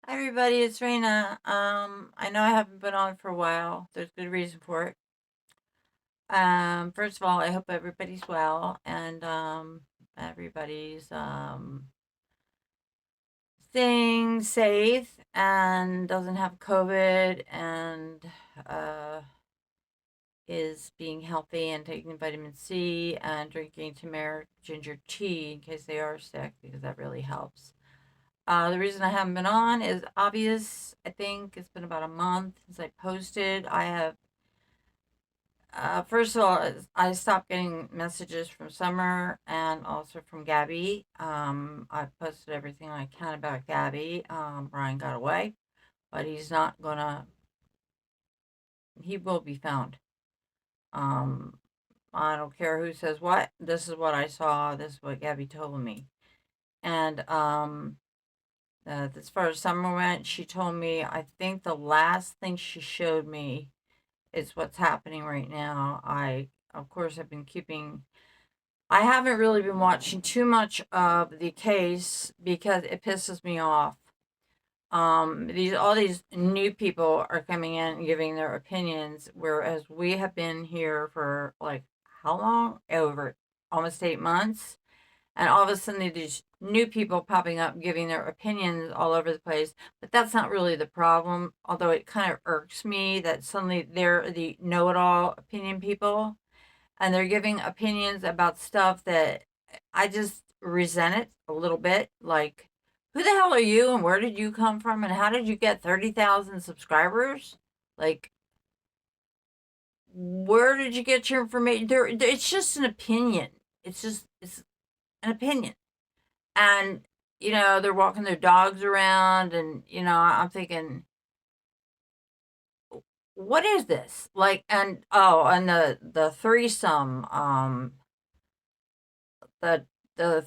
Hi everybody, it's Raina. I know I haven't been on for a while. There's good reason for it. First of all, I hope everybody's well and everybody's staying safe and doesn't have COVID and uh is being healthy and taking vitamin C and drinking turmeric ginger tea in case they are sick because that really helps. The reason I haven't been on is obvious. I think it's been about a month since I posted. First of all, I stopped getting messages from Summer and also from Gabby. I posted everything I can about Gabby. Brian got away, but he's not gonna, he will be found. Um, I don't care who says what. This is what I saw. This is what Gabby told me. And as far as Summer went, she told me, I think the last thing she showed me is what's happening right now. Of course, I haven't really been watching too much of the case because it pisses me off. All these new people are coming in and giving their opinions, whereas we have been here for like how long? Over almost 8 months. And all of a sudden, these new people popping up giving their opinions all over the place. But that's not really the problem, although it kind of irks me that suddenly they're the know it all opinion people and they're giving opinions about stuff that I just resent it a little bit. Like, who the hell are you and where did you come from and how did you get 30,000 subscribers? Like, where did you get your information? It's just an opinion. It's an opinion. And they're walking their dogs around and I'm thinking, what is this? Like, and oh, and the threesome, the the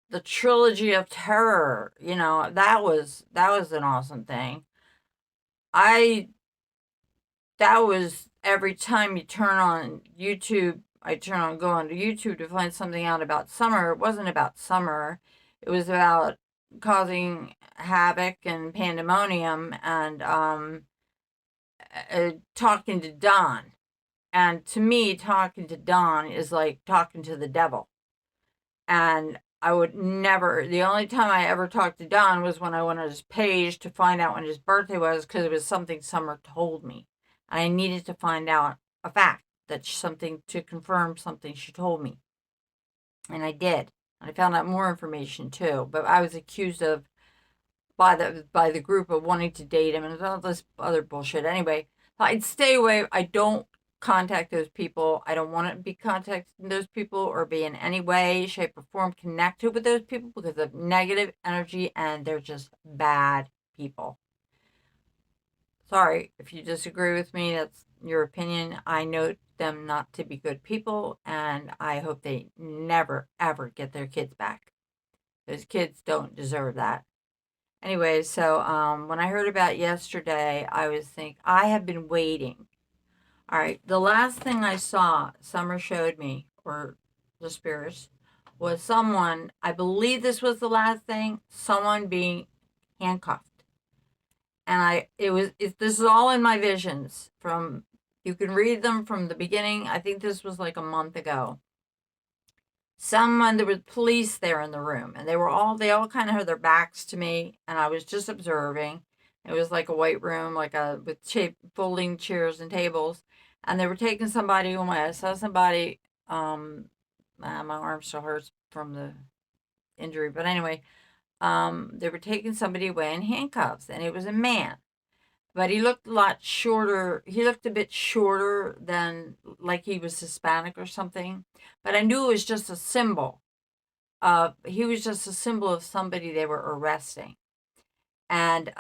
the trilogy of terror, that was an awesome thing. I That was every time you turn on YouTube, go on to YouTube to find something out about Summer. It wasn't about Summer. It was about causing havoc and pandemonium and talking to Don. And to me, talking to Don is like talking to the devil. And I would never, the only time I ever talked to Don was when I went on his page to find out when his birthday was because it was something Summer told me. And I needed to find out a fact something to confirm something she told me. And I did. And I found out more information too. But I was accused of by the group of wanting to date him and all this other bullshit. Anyway, I'd stay away. I don't contact those people. I don't want to be contacting those people or be in any way, shape, or form connected with those people because of negative energy and they're just bad people. Sorry if you disagree with me. That's your opinion. I know them not to be good people and I hope they never, ever get their kids back. Those kids don't deserve that. Anyway, so when I heard about yesterday, I have been waiting. All right, the last thing I saw, Summer showed me, or the spirits, was someone. I believe this was the last thing. Someone being handcuffed, and this is all in my visions. You can read them from the beginning. I think this was like a month ago. There was police there in the room and they all kind of had their backs to me and I was just observing. It was like a white room, with folding chairs and tables, and they were taking somebody away. I saw somebody. My arm still hurts from the injury, but anyway, they were taking somebody away in handcuffs, and it was a man, but he looked a lot shorter. He looked a bit shorter than like he was Hispanic or something, but I knew it was just a symbol. He was just a symbol of somebody they were arresting. And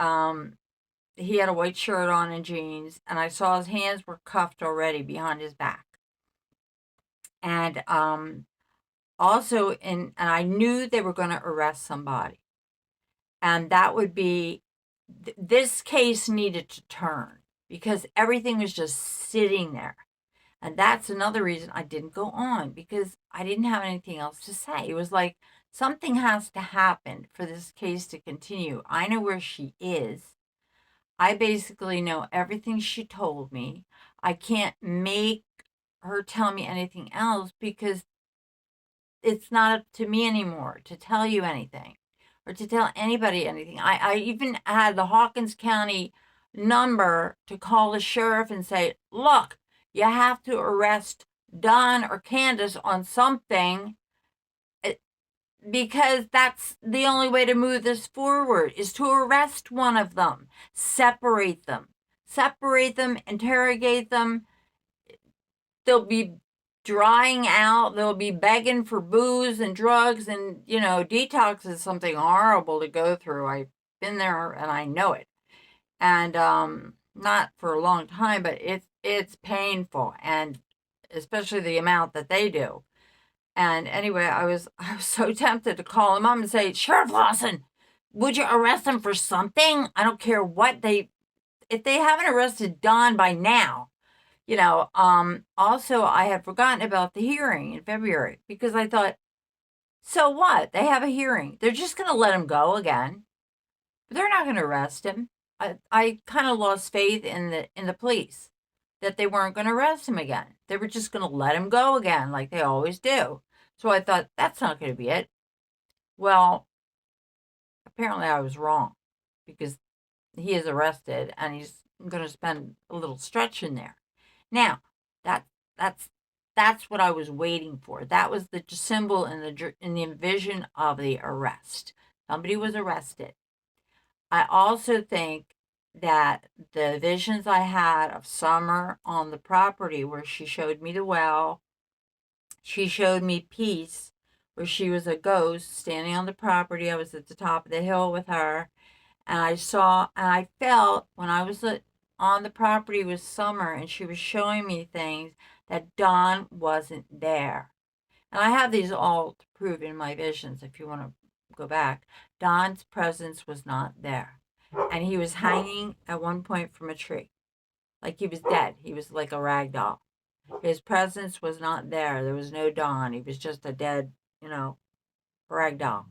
he had a white shirt on and jeans, and I saw his hands were cuffed already behind his back. And and I knew they were going to arrest somebody. And that would be, this case needed to turn because everything was just sitting there. And that's another reason I didn't go on because I didn't have anything else to say. It was like Something has to happen for this case to continue. I know where she is. I basically know everything she told me. I can't make her tell me anything else because it's not up to me anymore to tell you anything or to tell anybody anything. I even had the Hawkins County number to call the sheriff and say, look, you have to arrest Don or Candace on something, because that's the only way to move this forward is to arrest one of them, separate them, interrogate them. They'll be drying out, they'll be begging for booze and drugs, and detox is something horrible to go through. I've been there and I know it. And not for a long time, but it's painful, and especially the amount that they do. And anyway, I was so tempted to call him up and say, Sheriff Lawson, would you arrest them for something? I don't care what if they haven't arrested Don by now. Also, I had forgotten about the hearing in February because I thought, so what? They have a hearing. They're just going to let him go again. But they're not going to arrest him. I kind of lost faith in the police that they weren't going to arrest him again. They were just going to let him go again like they always do. So I thought, that's not going to be it. Well, apparently I was wrong because he is arrested and he's going to spend a little stretch in there. Now, that's what I was waiting for. That was the symbol in the vision of the arrest. Somebody was arrested. I also think that the visions I had of Summer on the property where she showed me the well, she showed me peace, where she was a ghost standing on the property. I was at the top of the hill with her, and I saw and I felt when I was on the property with Summer and she was showing me things that Don wasn't there. And I have these all to prove in my visions if you want to go back. Don's presence was not there. And he was hanging at one point from a tree. Like he was dead. He was like a rag doll. His presence was not there. There was no Don. He was just a dead, rag doll.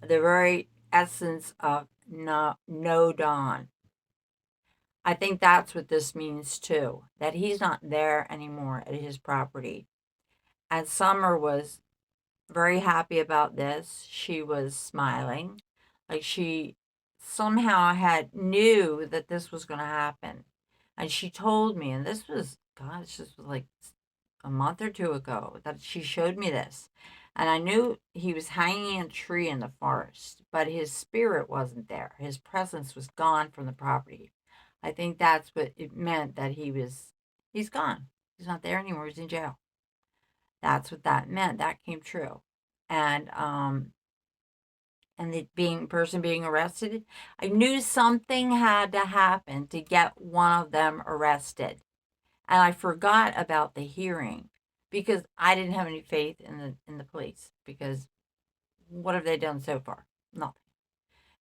The very essence of no Don. I think that's what this means too. That he's not there anymore at his property. And Summer was very happy about this. She was smiling, like she somehow had knew that this was going to happen. And she told me, and this was, gosh, this was like a month or two ago that she showed me this. And I knew he was hanging in a tree in the forest, but his spirit wasn't there. His presence was gone from the property. I think that's what it meant, that he's gone. He's not there anymore. He's in jail. That's what that meant. That came true. And the person being arrested, I knew something had to happen to get one of them arrested. And I forgot about the hearing because I didn't have any faith in the police, because what have they done so far? Nothing.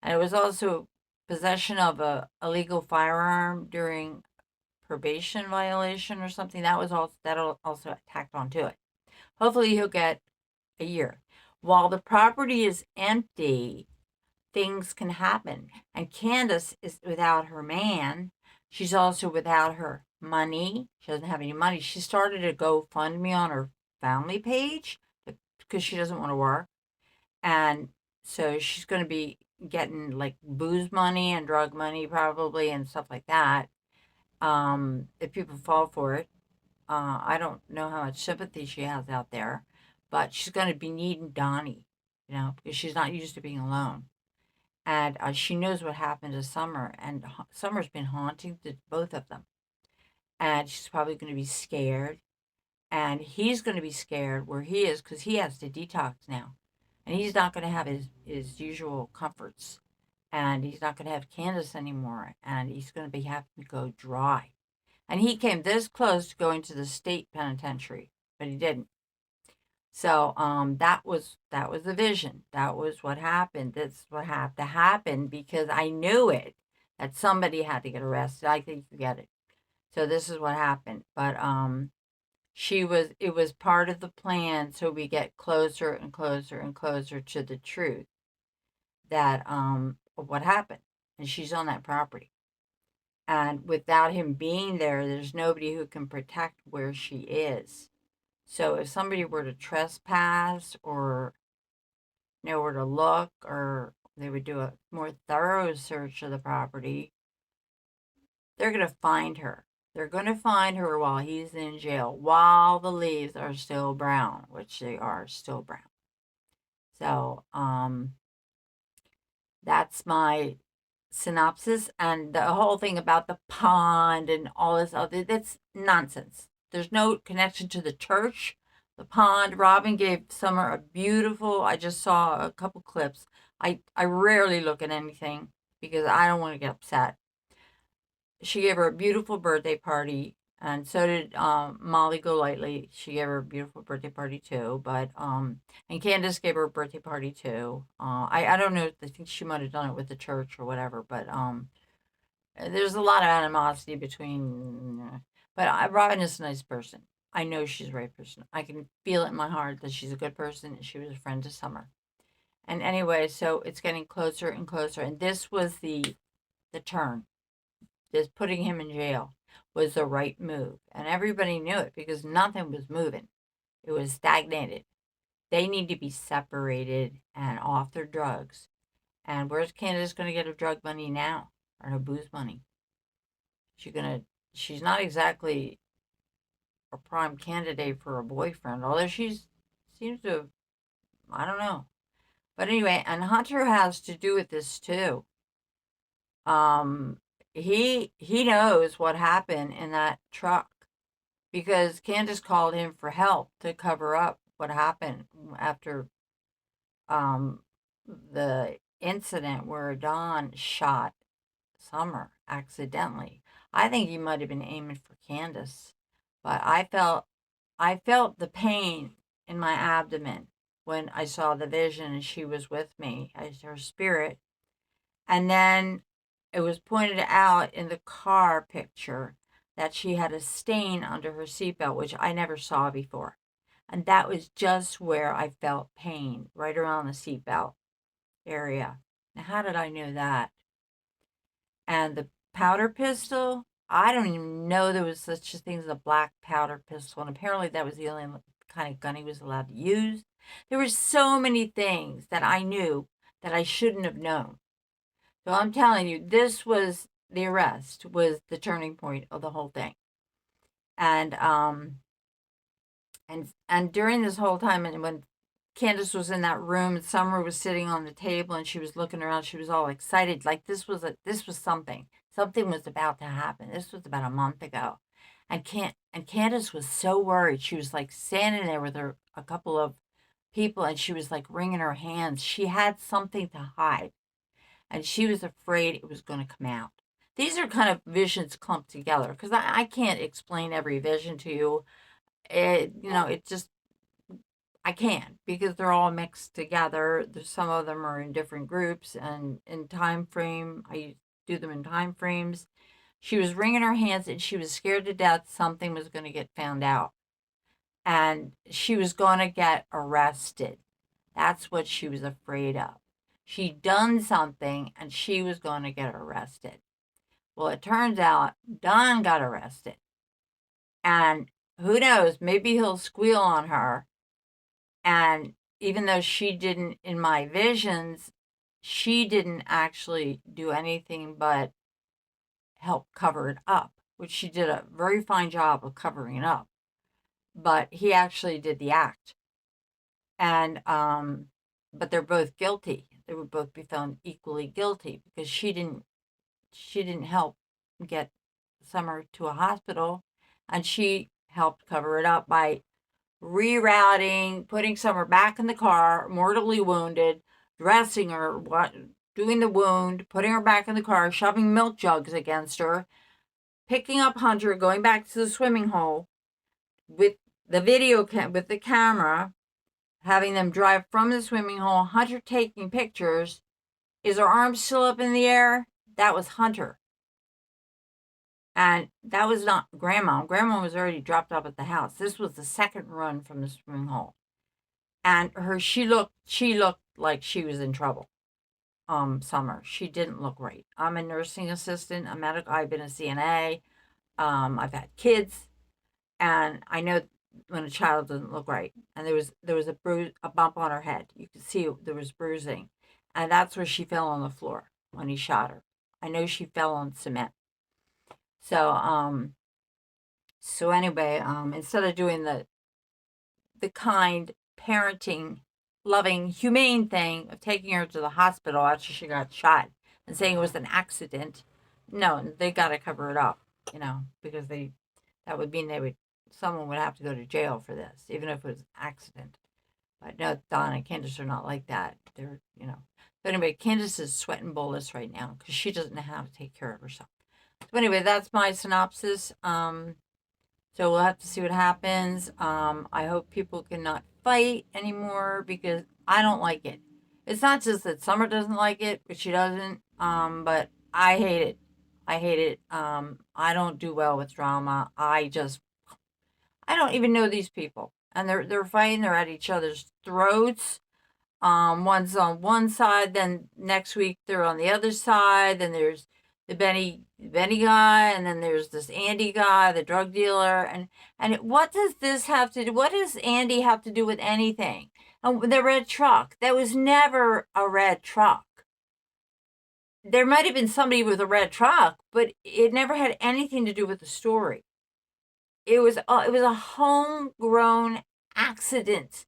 And it was also possession of a illegal firearm during probation violation or something. That'll also tacked onto it. Hopefully he'll get a year. While the property is empty, things can happen. And Candace is without her man. She's also without her money. She doesn't have any money. She started a GoFundMe on her family page because she doesn't want to work. And so she's going to be getting like booze money and drug money probably and stuff like that. If people fall for it. I don't know how much sympathy she has out there, but she's going to be needing Donnie, because she's not used to being alone. And she knows what happened to Summer, and Summer's been haunting both of them. And she's probably going to be scared, and he's going to be scared where he is because he has to detox now. And he's not going to have his usual comforts, and he's not going to have Candace anymore, and he's going to be having to go dry. And he came this close to going to the state penitentiary, but he didn't. So that was the vision. That was what happened. That's what had to happen because I knew it, that somebody had to get arrested. I think you get it. So this is what happened. But It was part of the plan so we get closer and closer and closer to the truth that of what happened. And she's on that property. And without him being there, there's nobody who can protect where she is. So if somebody were to trespass or know where to look, or they would do a more thorough search of the property, they're going to find her. They're going to find her while he's in jail, while the leaves are still brown, which they are still brown. So, that's my synopsis. And the whole thing about the pond and all this other, that's nonsense. There's no connection to the church. The pond, Robin gave Summer a beautiful, I just saw a couple clips. I rarely look at anything because I don't want to get upset. She gave her a beautiful birthday party, and so did Molly Golightly. She gave her a beautiful birthday party too. But and Candace gave her a birthday party too. I don't know. I think she might have done it with the church or whatever. But there's a lot of animosity between. But Robin is a nice person. I know she's the right person. I can feel it in my heart that she's a good person, and she was a friend to Summer. And anyway, so it's getting closer and closer, and this was the turn. This putting him in jail was the right move. And everybody knew it because nothing was moving. It was stagnated. They need to be separated and off their drugs. And where's Candace going to get her drug money now? Or her booze money? She's not exactly a prime candidate for a boyfriend, although she seems to have, I don't know. But anyway, and Hunter has to do with this too. Um, he knows what happened in that truck because Candace called him for help to cover up what happened after the incident where Don shot Summer accidentally. I think he might have been aiming for Candace, but I felt the pain in my abdomen when I saw the vision and she was with me as her spirit. And then it was pointed out in the car picture that she had a stain under her seatbelt, which I never saw before. And that was just where I felt pain, right around the seatbelt area. Now, how did I know that? And the powder pistol, I don't even know there was such a thing as a black powder pistol. And apparently that was the only kind of gun he was allowed to use. There were so many things that I knew that I shouldn't have known. So I'm telling you, this was the arrest, was the turning point of the whole thing. And and during this whole time, and when Candace was in that room and Summer was sitting on the table and she was looking around, she was all excited, like this was something. Something was about to happen. This was about a month ago. And Candace was so worried. She was like standing there with a couple of people and she was like wringing her hands. She had something to hide and she was afraid it was going to come out. These are kind of visions clumped together because I can't explain every vision to you. It just, I can't because they're all mixed together. There's some of them are in different groups and in time frame. I do them in time frames. She was wringing her hands and she was scared to death something was going to get found out and she was going to get arrested. That's what she was afraid of. She'd done something and she was going to get arrested. Well, it turns out Don got arrested. And who knows, maybe he'll squeal on her. And even though she didn't, in my visions, she didn't actually do anything but help cover it up, which she did a very fine job of covering it up. But he actually did the act. And but they're both guilty. They would both be found equally guilty because she didn't help get Summer to a hospital, and she helped cover it up by rerouting, putting Summer back in the car, mortally wounded, dressing her, doing the wound, putting her back in the car, shoving milk jugs against her, picking up Hunter, going back to the swimming hole with the with the camera, having them drive from the swimming hole, Hunter taking pictures. Is her arm still up in the air? That was Hunter. And that was not grandma. Grandma was already dropped off at the house. This was the second run from the swimming hole. And she looked like she was in trouble. Summer. She didn't look right. I'm a nursing assistant, a medical I've been a CNA. I've had kids, and I know when a child doesn't look right. And there was a bump on her head. You could see there was bruising, and that's where she fell on the floor when he shot her. I know she fell on cement. So anyway, instead of doing the kind parenting, loving, humane thing of taking her to the hospital after she got shot and saying it was an accident, no, they got to cover it up, because that would mean someone would have to go to jail for this, even if it was an accident. But no, Don and Candace are not like that. They're. But anyway, Candace is sweating bullets right now because she doesn't know how to take care of herself. So anyway, that's my synopsis. So we'll have to see what happens. I hope people cannot fight anymore because I don't like it. It's not just that Summer doesn't like it, but she doesn't. But I hate it. I hate it. I don't do well with drama. I don't even know these people, and they're fighting. They're at each other's throats. One's on one side, then next week they're on the other side. Then there's the Benny guy, and then there's this Andy guy, the drug dealer, and what does this have to do? What does Andy have to do with anything? And the red truck, that was never a red truck. There might have been somebody with a red truck, but it never had anything to do with the story. It was a homegrown accident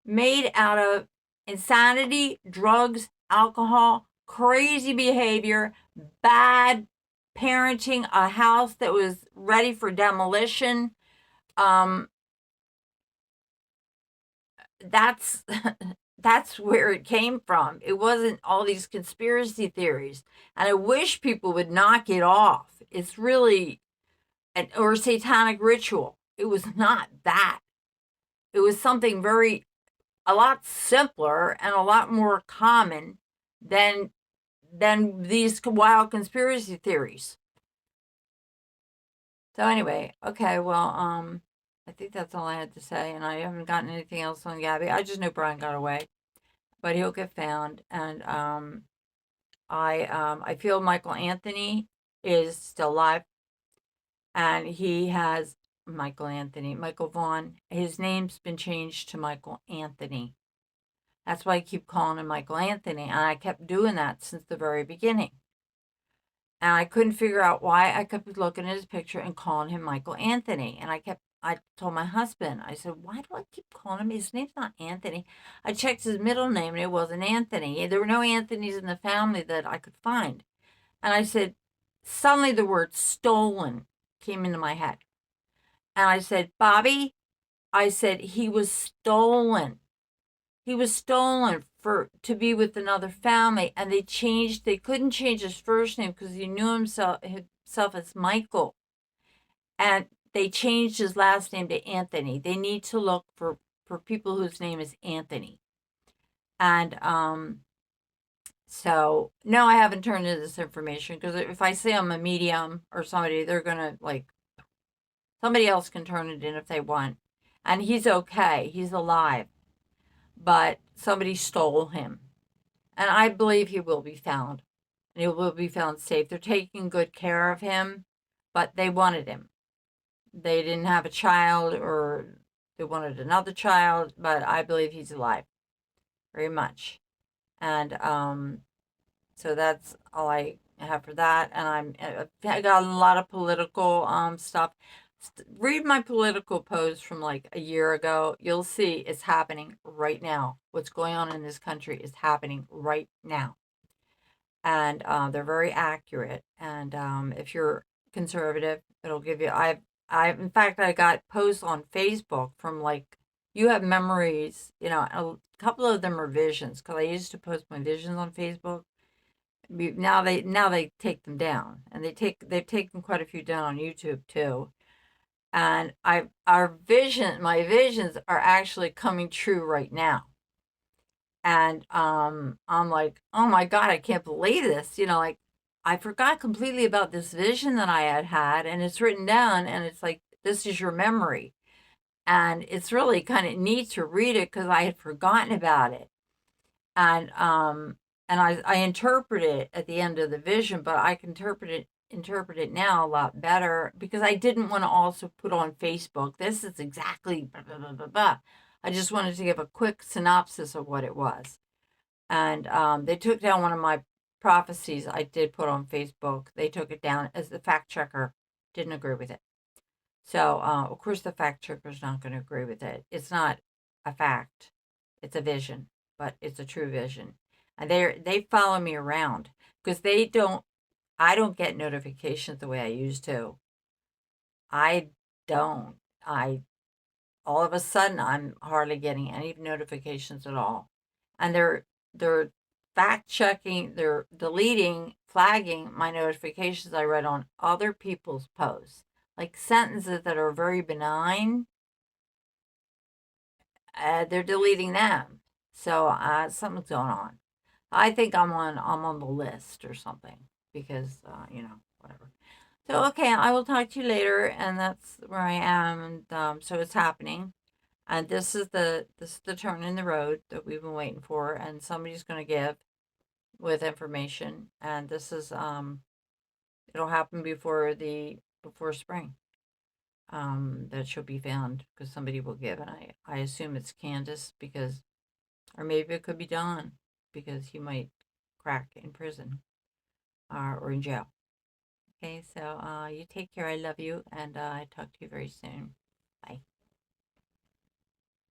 made out of insanity, drugs, alcohol, crazy behavior, bad parenting, a house that was ready for demolition. That's that's where it came from. It wasn't all these conspiracy theories. And I wish people would knock it off. It's really or satanic ritual. It was not that. It was something a lot simpler and a lot more common than these wild conspiracy theories. So anyway, okay, well, I think that's all I had to say, and I haven't gotten anything else on Gabby. I just know Brian got away, but he'll get found, and I feel Michael Anthony is still alive, and he has Michael Vaughn. His name's been changed to Michael Anthony. That's why I keep calling him Michael Anthony. And I kept doing that since the very beginning. And I couldn't figure out why I kept looking at his picture and calling him Michael Anthony. And I told my husband, I said, why do I keep calling him? His name's not Anthony. I checked his middle name and it wasn't Anthony. There were no Anthonys in the family that I could find. And I said, suddenly the word stolen came into my head. And I said, Bobby, I said, he was stolen. He was stolen to be with another family, and they couldn't change his first name because he knew himself as Michael. And they changed his last name to Anthony. They need to look for people whose name is Anthony. And so no, I haven't turned in this information because if I say I'm a medium or somebody, they're gonna somebody else can turn it in if they want. And he's okay. He's alive. But somebody stole him. And I believe he will be found. And he will be found safe. They're taking good care of him, but they wanted him. They didn't have a child or they wanted another child, but I believe he's alive. Very much. And so that's all I have for that. And I got a lot of political stuff. Read my political post from like a year ago. You'll see it's happening right now. What's going on in this country is happening right now. And they're very accurate. And if you're conservative, it'll give you. In fact, I got posts on Facebook from you have memories. A couple of them are visions because I used to post my visions on Facebook. Now they take them down, and they've taken quite a few down on YouTube too. And my visions are actually coming true right now. And I'm like, oh my God, I can't believe this. I forgot completely about this vision that I had had, and it's written down, and it's like, this is your memory. And it's really kind of neat to read it because I had forgotten about it. And I interpret it at the end of the vision, but I can interpret it now a lot better because I didn't want to also put on Facebook, this is exactly blah, blah, blah, blah, blah. I just wanted to give a quick synopsis of what it was. And they took down one of my prophecies I did put on Facebook. They took it down as the fact checker didn't agree with it. So, of course, the fact checker's not going to agree with it. It's not a fact, it's a vision, but it's a true vision. And they follow me around because I don't get notifications the way I used to. I don't. I All of a sudden I'm hardly getting any notifications at all. And they're fact checking, they're deleting, flagging my notifications I read on other people's posts. Like sentences that are very benign, they're deleting them. So something's going on. I think I'm on the list or something because whatever. So okay, I will talk to you later, and that's where I am, and so it's happening. And this is the turn in the road that we've been waiting for, and somebody's going to give with information, and this is it'll happen before spring. That she'll be found because somebody will give, and I assume it's Candace because, or maybe it could be Don because he might crack in prison or in jail. Okay, so you take care. I love you, and I talk to you very soon. Bye.